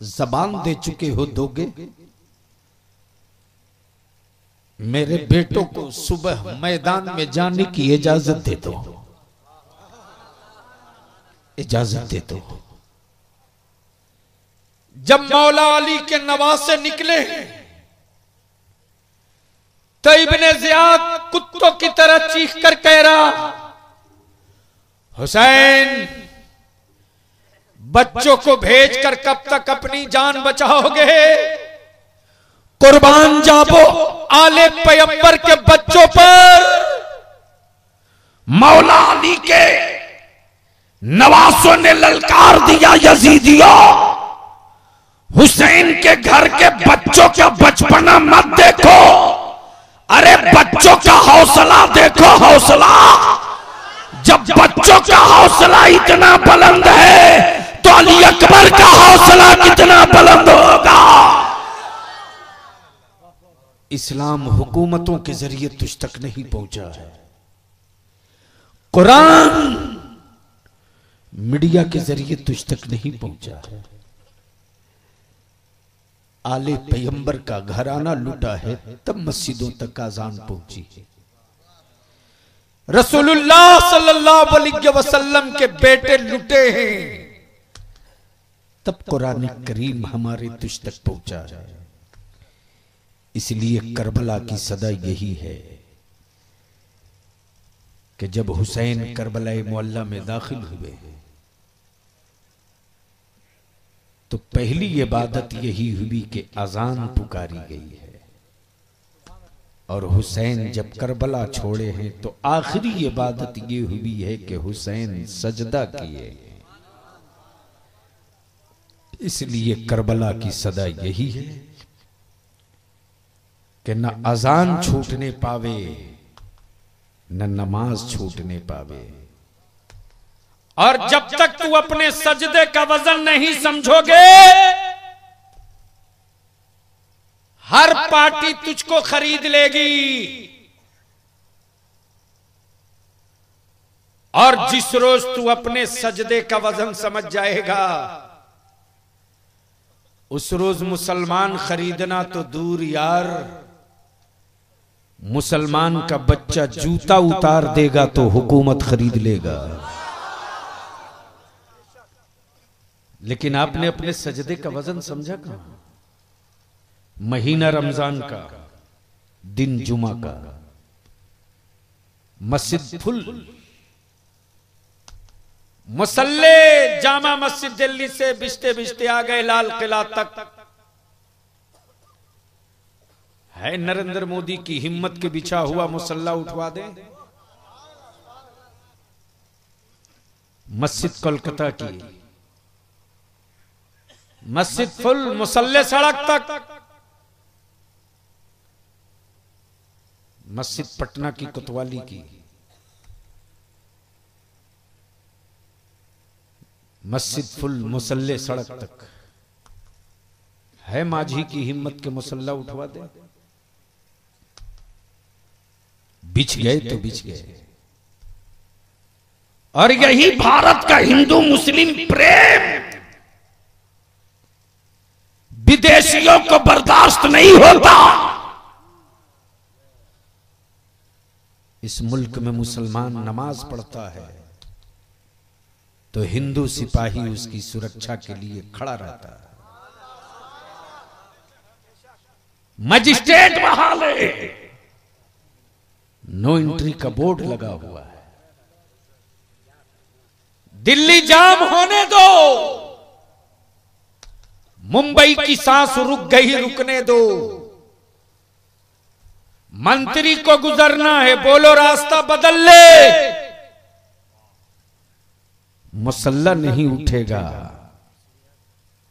ज़बान दे चुके हो दोगे? मेरे बेटों को सुबह मैदान में जाने की इजाजत दे दो, इजाजत दे दो। जब मौला अली के नवासे निकले तो इब्ने ज़ियाद कुत्तों की तरह चीख कर कह रहा, हुसैन बच्चों को भेजकर कब तक अपनी जान बचाओगे? कुर्बान जाबो आले पैगंबर के बच्चों पर। मौला अली के नवासों ने ललकार दिया, यजीदियों हुसैन के घर के बच्चों का बचपना मत देखो, अरे बच्चों का हौसला देखो, हौसला। जब बच्चों का हौसला इतना बुलंद है तो अली अकबर का हौसला कितना बुलंद होगा। इस्लाम हुकूमतों के जरिए तुझ तक नहीं पहुंचा है, कुरान मीडिया के जरिए तुझ तक नहीं पहुंचा है। आले पैगंबर का घराना लूटा है तब मस्जिदों तक आजान पहुंची। रसूलुल्लाह सल्लल्लाहु अलैहि वसल्लम के बेटे लुटे हैं तब कुरान करीम हमारे तुझ तक पहुंचा है। इसलिए करबला की सदा यही है कि जब हुसैन करबला मुअल्ला में दाखिल हुए तो पहली इबादत यही हुई कि अजान पुकारी गई है, और हुसैन जब करबला छोड़े हैं तो आखिरी इबादत ये हुई है कि हुसैन सजदा किए। इसलिए करबला की सदा यही है कि न अजान छूटने पावे न नमाज छूटने पावे। और जब तक तू अपने सजदे का वजन नहीं समझोगे, हर पार्टी तुझको खरीद लेगी। और जिस रोज तू अपने सजदे का वजन समझ जाएगा, उस रोज मुसलमान खरीदना तो दूर यार, मुसलमान का बच्चा जूता उतार देगा तो हुकूमत खरीद लेगा। लेकिन आपने अपने सजदे का वजन समझा कहां? महीना रमजान का, दिन जुमा का, मस्जिद फुल, मुसल्ले जामा मस्जिद दिल्ली से बिस्ते बिस्ते आ गए लाल किला तक। है नरेंद्र मोदी की हिम्मत के बिछा हुआ मुसल्ला उठवा दे। मस्जिद कोलकाता की मस्जिद फुल, मुसल्ले सड़क तक। मस्जिद पटना की कोतवाली की मस्जिद फुल, मुसल्ले सड़क तक। है माझी की हिम्मत के मुसल्ला उठवा दे। बिछ गए तो बिछ गए। और यही भारत का हिंदू मुस्लिम प्रेम विदेशियों को बर्दाश्त नहीं होता। इस मुल्क में मुसलमान नमाज पढ़ता है तो हिंदू सिपाही उसकी सुरक्षा के लिए खड़ा रहता है। मजिस्ट्रेट बहाल है, नो एंट्री का बोर्ड लगा हुआ है। दिल्ली जाम होने दो, मुंबई की सांस रुक गई, रुकने दो। मंत्री को गुजरना है, बोलो रास्ता बदल ले। मुसल्ला नहीं उठेगा।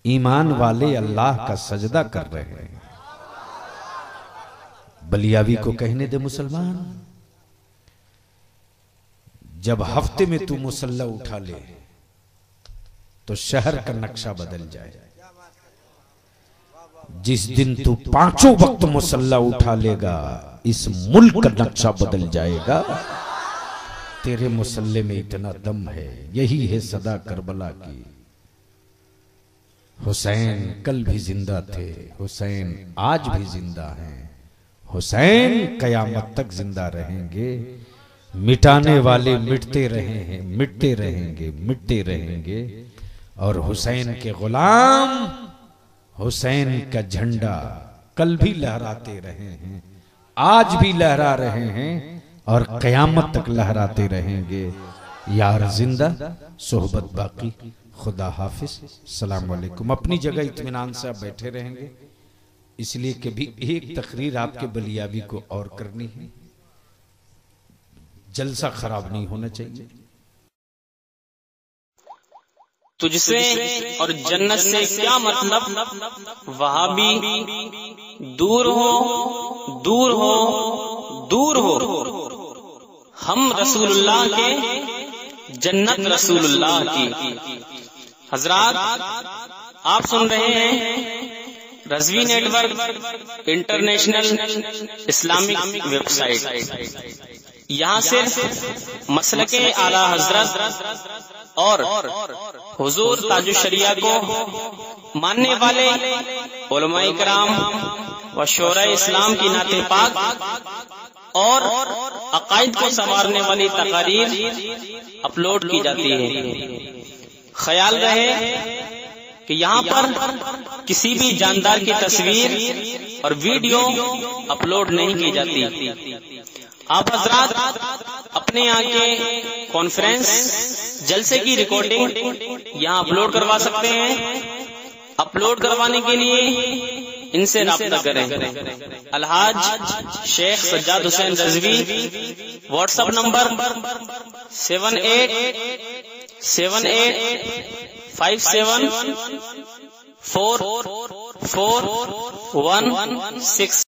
ईमान वाले अल्लाह का सजदा कर रहे हैं। बलियावी को कहने दे मुसलमान, जब हफ्ते में तू मुसल्ला उठा ले तो शहर का नक्शा बदल जाए। जिस दिन तू पांचों वक्त मुसल्ला उठा लेगा, इस मुल्क का नक्शा बदल जाएगा। तेरे मुसल्ले में इतना दम है, यही है सदा करबला की। हुसैन कल भी जिंदा थे, हुसैन आज भी जिंदा हैं, हुसैन कयामत तक जिंदा रहेंगे। मिटाने वाले मिटते रहे हैं, मिटते रहेंगे, मिटते रहेंगे। और हुसैन के गुलाम हुसैन का झंडा कल भी लहराते रहे हैं, आज भी लहरा रहे हैं और कयामत तक लहराते रहेंगे। यार जिंदा, सोहबत बाकी। खुदा हाफिज, सलाम वालेकुम। अपनी जगह इत्मीनान से आप बैठे रहेंगे, इसलिए कि भी एक तकरीर आपके बलियाबी को और करनी है। जलसा खराब नहीं होना चाहिए। तुझसे और जन्नत से क्या मतलब, वहाबी दूर हो, दूर हो, दूर हो। हम रसूलुल्लाह के, जन्नत रसूलुल्लाह की। हजरात, आप सुन रहे हैं Razvi network international Islamic website. यहाँ सिर्फ मसलके आला हजरत और हुजूर ताजुश शरिया को मानने वाले उलमाए किराम व शोराए इस्लाम की नाते पाक और अकायद को संवारने वाली तकारीर अपलोड की जाती है। ख्याल रहे कि यहाँ पर किसी भी जानदार की तस्वीर और वीडियो अपलोड नहीं की जाती। आप हजरात अपने यहाँ के कॉन्फ्रेंस जलसे की रिकॉर्डिंग यहाँ अपलोड करवा सकते हैं। अपलोड करवाने के लिए इनसे राब्ता करें। Alhaj Sheikh Sajjad Hussain Razvi, WhatsApp number 7857 44116।